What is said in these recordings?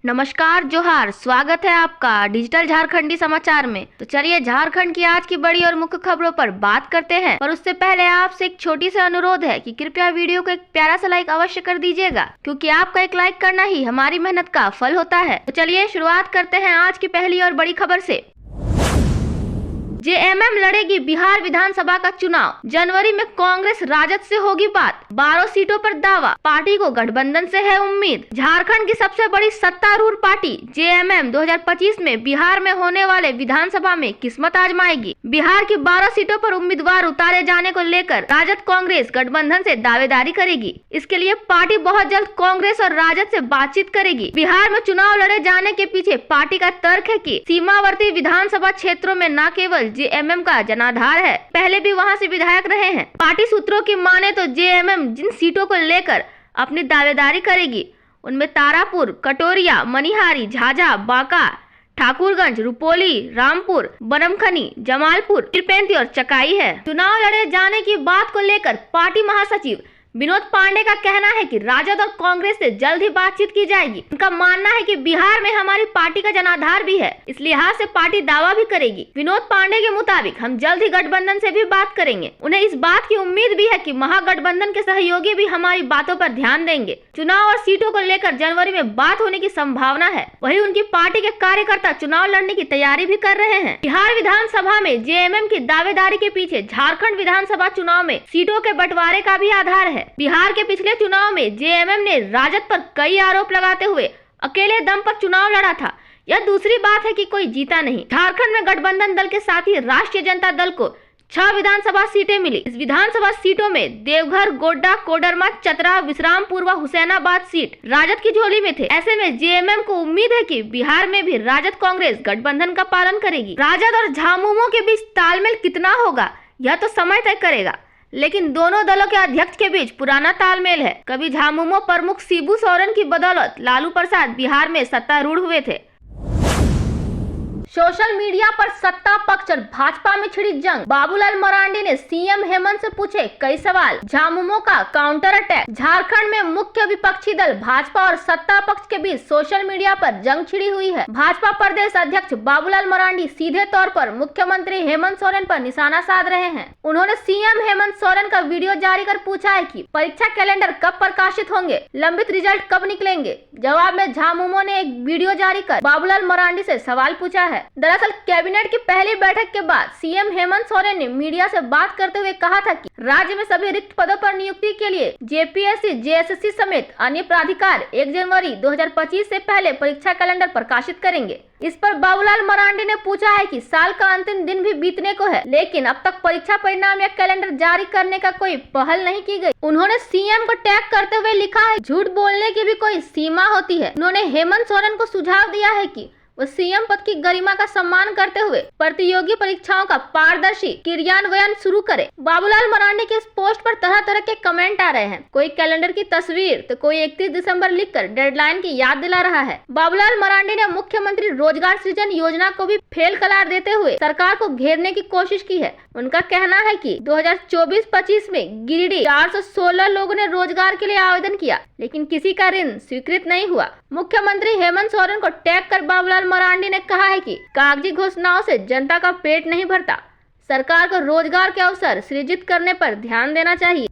नमस्कार, जोहार। स्वागत है आपका डिजिटल झारखंडी समाचार में। तो चलिए झारखंड की आज की बड़ी और मुख्य खबरों पर बात करते हैं, पर उससे पहले आपसे एक छोटी सी अनुरोध है कि कृपया वीडियो को एक प्यारा सा लाइक अवश्य कर दीजिएगा, क्योंकि आपका एक लाइक करना ही हमारी मेहनत का फल होता है। तो चलिए शुरुआत करते हैं आज की पहली और बड़ी खबर से। जेएमएम लड़ेगी बिहार विधानसभा का चुनाव। जनवरी में कांग्रेस राजद से होगी बात। 12 सीटों पर दावा, पार्टी को गठबंधन से है उम्मीद। झारखंड की सबसे बड़ी सत्तारूढ़ पार्टी जेएमएम 2025 में बिहार में होने वाले विधानसभा में किस्मत आजमाएगी। बिहार की 12 सीटों पर उम्मीदवार उतारे जाने को लेकर राजद कांग्रेस गठबंधन से दावेदारी करेगी। इसके लिए पार्टी बहुत जल्द कांग्रेस और राजद से बातचीत करेगी। बिहार में चुनाव लड़े जाने के पीछे पार्टी का तर्क है कि सीमावर्ती विधानसभा क्षेत्रों में न केवल जेएमएम का जनाधार है, पहले भी वहां से विधायक रहे हैं। पार्टी सूत्रों की माने तो जेएमएम जिन सीटों को लेकर अपनी दावेदारी करेगी उनमें तारापुर, कटोरिया, मनिहारी, झाझा, बांका, ठाकुरगंज, रुपोली, रामपुर, बनमखनी, जमालपुर, पीरपेंती और चकाई है। चुनाव लड़े जाने की बात को लेकर पार्टी महासचिव विनोद पांडे का कहना है कि राजद और कांग्रेस से जल्द ही बातचीत की जाएगी। उनका मानना है कि बिहार में हमारी पार्टी का जनाधार भी है, इस लिहाज से पार्टी दावा भी करेगी। विनोद पांडे के मुताबिक हम जल्द ही गठबंधन से भी बात करेंगे। उन्हें इस बात की उम्मीद भी है कि महागठबंधन के सहयोगी भी हमारी बातों पर ध्यान देंगे। चुनाव और सीटों को लेकर जनवरी में बात होने की संभावना है। वहीं उनकी पार्टी के कार्यकर्ता चुनाव लड़ने की तैयारी भी कर रहे हैं। बिहार विधानसभा में जेएमएम की दावेदारी के पीछे झारखंड विधानसभा चुनाव में सीटों के बंटवारे का भी आधार है। बिहार के पिछले चुनाव में जेएमएम ने राजद पर कई आरोप लगाते हुए अकेले दम पर चुनाव लड़ा था। यह दूसरी बात है कि कोई जीता नहीं। झारखंड में गठबंधन दल के साथ ही राष्ट्रीय जनता दल को 6 विधानसभा सीटें मिली। इस विधानसभा सीटों में देवघर, गोड्डा, कोडरमा, चतरा, विश्रामपुर व हुसैनाबाद सीट राजद की झोली में थे। ऐसे में जेएमएम को उम्मीद है कि बिहार में भी राजद कांग्रेस गठबंधन का पालन करेगी। राजद और झामुमो के बीच तालमेल कितना होगा यह तो समय तय करेगा, लेकिन दोनों दलों के अध्यक्ष के बीच पुराना तालमेल है। कभी झामुमो प्रमुख शिबू सोरेन की बदौलत लालू प्रसाद बिहार में सत्तारूढ़ हुए थे। सोशल मीडिया पर सत्ता पक्ष और भाजपा में छिड़ी जंग। बाबूलाल मरांडी ने सीएम हेमंत से पूछे कई सवाल। झामुमो का काउंटर अटैक। झारखंड में मुख्य विपक्षी दल भाजपा और सत्ता पक्ष के बीच सोशल मीडिया पर जंग छिड़ी हुई है। भाजपा प्रदेश अध्यक्ष बाबूलाल मरांडी सीधे तौर पर मुख्यमंत्री हेमंत सोरेन पर निशाना साध रहे हैं। उन्होंने सीएम हेमंत सोरेन का वीडियो जारी कर पूछा है कि परीक्षा कैलेंडर कब प्रकाशित होंगे, लंबित रिजल्ट कब निकलेंगे। जवाब में झामुमो ने एक वीडियो जारी कर बाबूलाल मरांडी से सवाल पूछा है। दरअसल कैबिनेट की पहली बैठक के बाद सीएम हेमंत सोरेन ने मीडिया से बात करते हुए कहा था कि राज्य में सभी रिक्त पदों पर नियुक्ति के लिए जेपीएससी, जेएसएससी समेत अन्य प्राधिकार 1 जनवरी 2025 से पहले परीक्षा कैलेंडर प्रकाशित करेंगे। इस पर बाबूलाल मरांडी ने पूछा है कि साल का अंतिम दिन भी बीतने को है, लेकिन अब तक परीक्षा परिणाम या कैलेंडर जारी करने का कोई पहल नहीं की गई। उन्होंने सीएम को टैग करते हुए लिखा है, झूठ बोलने की भी कोई सीमा होती है। उन्होंने हेमंत सोरेन को सुझाव दिया है कि वो सीएम पद की गरिमा का सम्मान करते हुए प्रतियोगी परीक्षाओं का पारदर्शी क्रियान्वयन शुरू करे। बाबूलाल मरांडी के इस पोस्ट पर तरह तरह के कमेंट आ रहे हैं। कोई कैलेंडर की तस्वीर तो कोई 31 दिसंबर लिखकर डेडलाइन की याद दिला रहा है। बाबूलाल मरांडी ने मुख्यमंत्री रोजगार सृजन योजना को भी फेल करार देते हुए सरकार को घेरने की कोशिश की है। उनका कहना है कि 2024-25 में गिरिडीह 416 लोगों ने रोजगार के लिए आवेदन किया, लेकिन किसी का ऋण स्वीकृत नहीं हुआ। मुख्यमंत्री हेमंत सोरेन को टैग कर बाबूलाल मरांडी ने कहा है कि कागजी घोषणाओं से जनता का पेट नहीं भरता, सरकार को रोजगार के अवसर सृजित करने पर ध्यान देना चाहिए।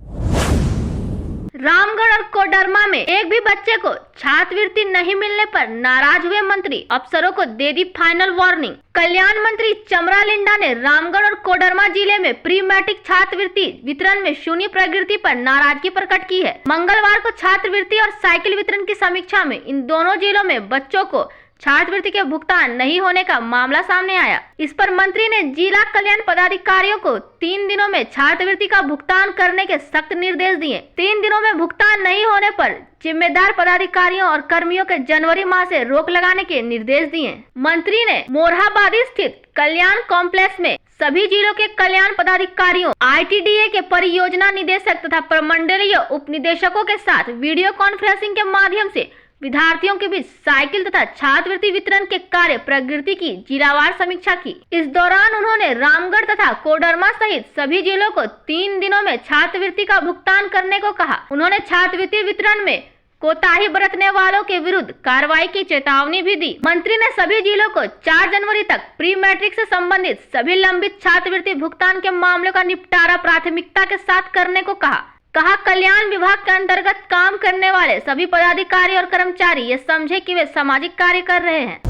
रामगढ़ और कोडरमा में एक भी बच्चे को छात्रवृत्ति नहीं मिलने पर नाराज हुए मंत्री, अफसरों को दे दी फाइनल वार्निंग। कल्याण मंत्री चमरा लिंडा ने रामगढ़ और कोडरमा जिले में प्री मैट्रिक छात्रवृत्ति वितरण में शून्य प्रगति पर नाराजगी प्रकट की है। मंगलवार को छात्रवृत्ति और साइकिल वितरण की समीक्षा में इन दोनों जिलों में बच्चों को छात्रवृत्ति के भुगतान नहीं होने का मामला सामने आया। इस पर मंत्री ने जिला कल्याण पदाधिकारियों को 3 दिनों में छात्रवृत्ति का भुगतान करने के सख्त निर्देश दिए। 3 दिनों में भुगतान नहीं होने पर जिम्मेदार पदाधिकारियों और कर्मियों के जनवरी माह से रोक लगाने के निर्देश दिए। मंत्री ने मोरहाबादी स्थित कल्याण कॉम्प्लेक्स में सभी जिलों के कल्याण पदाधिकारियों, आईटीडीए के परियोजना निदेशक तथा प्रमंडलीय उप निदेशकों के साथ वीडियो कॉन्फ्रेंसिंग के माध्यम से विद्यार्थियों के बीच साइकिल तथा छात्रवृत्ति वितरण के कार्य प्रगति की जिलावार समीक्षा की। इस दौरान उन्होंने रामगढ़ तथा कोडरमा सहित सभी जिलों को 3 दिनों में छात्रवृत्ति का भुगतान करने को कहा। उन्होंने छात्रवृत्ति वितरण में कोताही बरतने वालों के विरुद्ध कार्रवाई की चेतावनी भी दी। मंत्री ने सभी जिलों को 4 जनवरी तक प्री मैट्रिक से संबंधित सभी लंबित छात्रवृत्ति भुगतान के मामलों का निपटारा प्राथमिकता के साथ करने को कहा कल्याण विभाग के अंतर्गत काम करने वाले सभी पदाधिकारी और कर्मचारी ये समझे कि वे सामाजिक कार्य कर रहे हैं।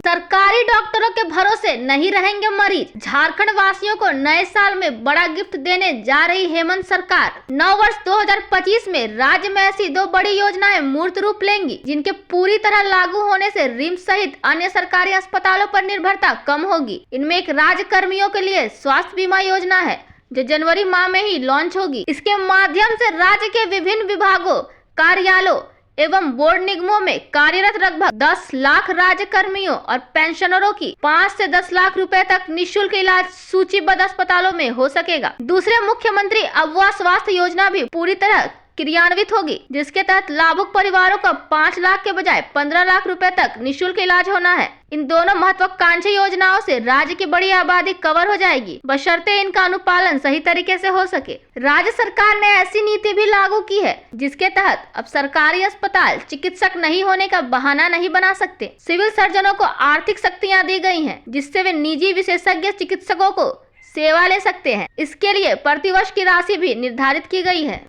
सरकारी डॉक्टरों के भरोसे नहीं रहेंगे मरीज। झारखंड वासियों को नए साल में बड़ा गिफ्ट देने जा रही हेमंत सरकार। नव वर्ष 2025 में राज्य में ऐसी 2 बड़ी योजनाएं मूर्त रूप लेंगी, जिनके पूरी तरह लागू होने से रिम्स सहित अन्य सरकारी अस्पतालों पर निर्भरता कम होगी। इनमें एक राज्य कर्मियों के लिए स्वास्थ्य बीमा योजना है, जो जनवरी माह में ही लॉन्च होगी। इसके माध्यम से राज्य के विभिन्न विभागों, कार्यालयों एवं बोर्ड निगमों में कार्यरत लगभग 10 लाख राज्य कर्मियों और पेंशनरों की 5 से 10 लाख रुपए तक निःशुल्क इलाज सूचीबद्ध अस्पतालों में हो सकेगा। दूसरे मुख्यमंत्री अव्वा स्वास्थ्य योजना भी पूरी तरह क्रियान्वित होगी, जिसके तहत लाभुक परिवारों का 5 लाख के बजाय 15 लाख रुपए तक निःशुल्क इलाज होना है। इन दोनों महत्वाकांक्षी योजनाओं से राज्य की बड़ी आबादी कवर हो जाएगी, बशर्ते इनका अनुपालन सही तरीके से हो सके। राज्य सरकार ने ऐसी नीति भी लागू की है, जिसके तहत अब सरकारी अस्पताल चिकित्सक नहीं होने का बहाना नहीं बना सकते। सिविल सर्जनों को आर्थिक शक्तियाँ दी गयी है, जिससे वे निजी विशेषज्ञ चिकित्सकों को सेवा ले सकते हैं। इसके लिए प्रतिवर्ष की राशि भी निर्धारित की गयी है।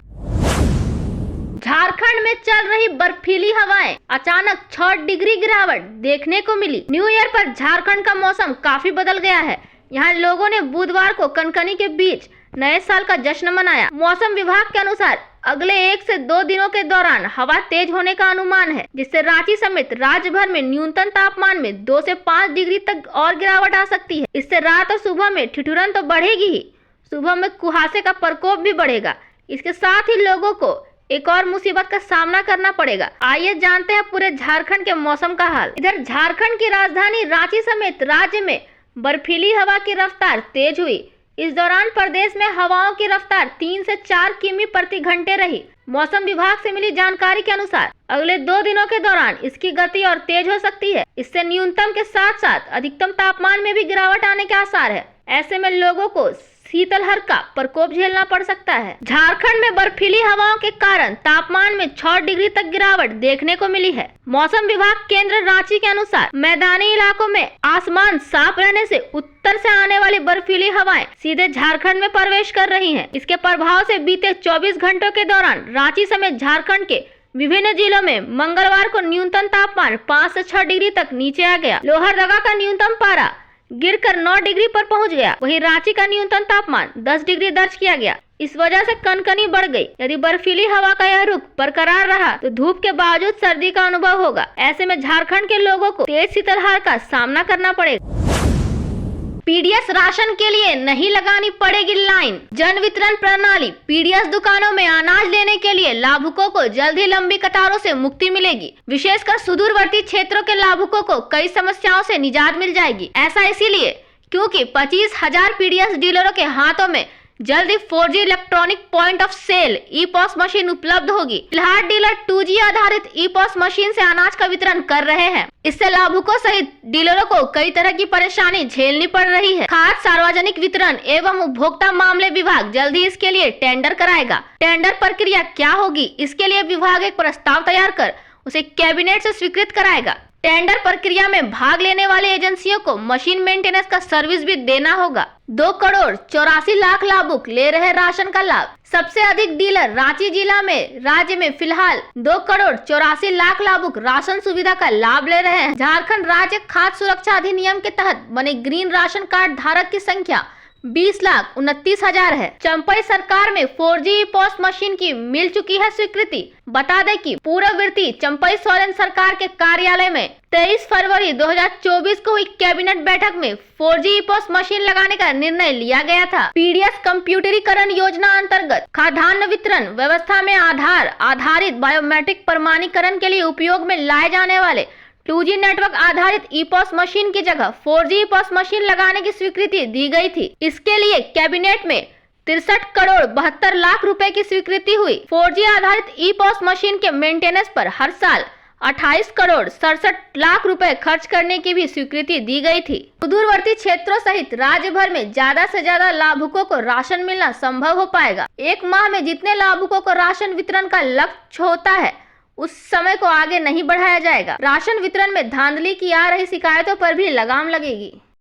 झारखंड में चल रही बर्फीली हवाएं, अचानक 6 डिग्री गिरावट देखने को मिली। न्यू ईयर पर झारखंड का मौसम काफी बदल गया है। यहाँ लोगों ने बुधवार को कनकनी के बीच नए साल का जश्न मनाया। मौसम विभाग के अनुसार अगले 1 से 2 दिनों के दौरान हवा तेज होने का अनुमान है, जिससे रांची समेत राज्य भर में न्यूनतम तापमान में 2 से 5 डिग्री तक और गिरावट आ सकती है। इससे रात और सुबह में ठिठुरन तो बढ़ेगी ही, सुबह में कुहासे का प्रकोप भी बढ़ेगा। इसके साथ ही लोगों को एक और मुसीबत का सामना करना पड़ेगा। आइए जानते हैं पूरे झारखंड के मौसम का हाल। इधर झारखंड की राजधानी रांची समेत राज्य में बर्फीली हवा की रफ्तार तेज हुई। इस दौरान प्रदेश में हवाओं की रफ्तार 3 से 4 किमी प्रति घंटे रही। मौसम विभाग से मिली जानकारी के अनुसार अगले 2 दिनों के दौरान इसकी गति और तेज हो सकती है। इससे न्यूनतम के साथ साथ अधिकतम तापमान में भी गिरावट आने के आसार है। ऐसे में लोगों को शीतलहर का प्रकोप झेलना पड़ सकता है। झारखंड में बर्फीली हवाओं के कारण तापमान में 6 डिग्री तक गिरावट देखने को मिली है। मौसम विभाग केंद्र रांची के अनुसार मैदानी इलाकों में आसमान साफ रहने से उत्तर से आने वाली बर्फीली हवाएं सीधे झारखंड में प्रवेश कर रही हैं। इसके प्रभाव से बीते 24 घंटों के दौरान रांची समेत झारखंड के विभिन्न जिलों में मंगलवार को न्यूनतम तापमान 5 से 6 डिग्री तक नीचे आ गया। लोहरदगा का न्यूनतम पारा गिरकर 9 डिग्री पर पहुंच गया। वहीं रांची का न्यूनतम तापमान 10 डिग्री दर्ज किया गया। इस वजह से कनकनी बढ़ गई। यदि बर्फीली हवा का यह रुख बरकरार रहा तो धूप के बावजूद सर्दी का अनुभव होगा। ऐसे में झारखंड के लोगों को तेज शीतलहर का सामना करना पड़ेगा। पीडीएस राशन के लिए नहीं लगानी पड़ेगी लाइन। जन वितरण प्रणाली पीडीएस दुकानों में अनाज लेने के लिए लाभुकों को जल्द ही लंबी कतारों से मुक्ति मिलेगी। विशेषकर सुदूरवर्ती क्षेत्रों के लाभुकों को कई समस्याओं से निजात मिल जाएगी। ऐसा इसीलिए क्योंकि 25,000 पीडीएस डीलरों के हाथों में जल्दी 4G electronic point of sale e POS machine उपलब्ध होगी। फिलहाल डीलर 2G आधारित ई-पॉस मशीन से अनाज का वितरण कर रहे हैं। इससे लाभुकों सहित डीलरों को कई तरह की परेशानी झेलनी पड़ रही है। खाद्य सार्वजनिक वितरण एवं उपभोक्ता मामले विभाग जल्दी इसके लिए टेंडर कराएगा। टेंडर प्रक्रिया क्या होगी, इसके लिए विभाग एक प्रस्ताव तैयार कर उसे कैबिनेट से स्वीकृत कराएगा। टेंडर प्रक्रिया में भाग लेने वाली एजेंसियों को मशीन मेंटेनेंस का सर्विस भी देना होगा। 2 करोड़ 84 लाख लाभुक ले रहे राशन का लाभ। सबसे अधिक डीलर रांची जिला में राज्य में फिलहाल 2 करोड़ 84 लाख लाभुक राशन सुविधा का लाभ ले रहे हैं। झारखंड राज्य खाद्य सुरक्षा अधिनियम के तहत बने ग्रीन राशन कार्ड धारक की संख्या 20,29,000 है। चंपई सरकार में 4G पोस्ट मशीन की मिल चुकी है स्वीकृति। बता दें कि पूर्ववर्ती चंपई सोरेन सरकार के कार्यालय में 23 फरवरी 2024 को हुई कैबिनेट बैठक में 4G पोस्ट मशीन लगाने का निर्णय लिया गया था। पीडीएस कंप्यूटरीकरण योजना अंतर्गत खाद्यान्न वितरण व्यवस्था में आधार आधारित बायोमेट्रिक प्रमाणीकरण के लिए उपयोग में लाए जाने वाले 2G नेटवर्क आधारित ई-पॉस मशीन की जगह 4G ई-पॉस मशीन लगाने की स्वीकृति दी गई थी। इसके लिए कैबिनेट में 63 करोड़ 72 लाख रुपए की स्वीकृति हुई। 4G आधारित ई-पॉस मशीन के मेंटेनेंस पर हर साल 28 करोड़ 67 लाख रुपए खर्च करने की भी स्वीकृति दी गई थी। सुदूरवर्ती क्षेत्रों सहित राज्य भर में ज्यादा से ज्यादा लाभुकों को राशन मिलना संभव हो पाएगा। एक माह में जितने लाभुकों को राशन वितरण का लक्ष्य होता है उस समय को आगे नहीं बढ़ाया जाएगा। राशन वितरण में धांधली की आ रही शिकायतों पर भी लगाम लगेगी।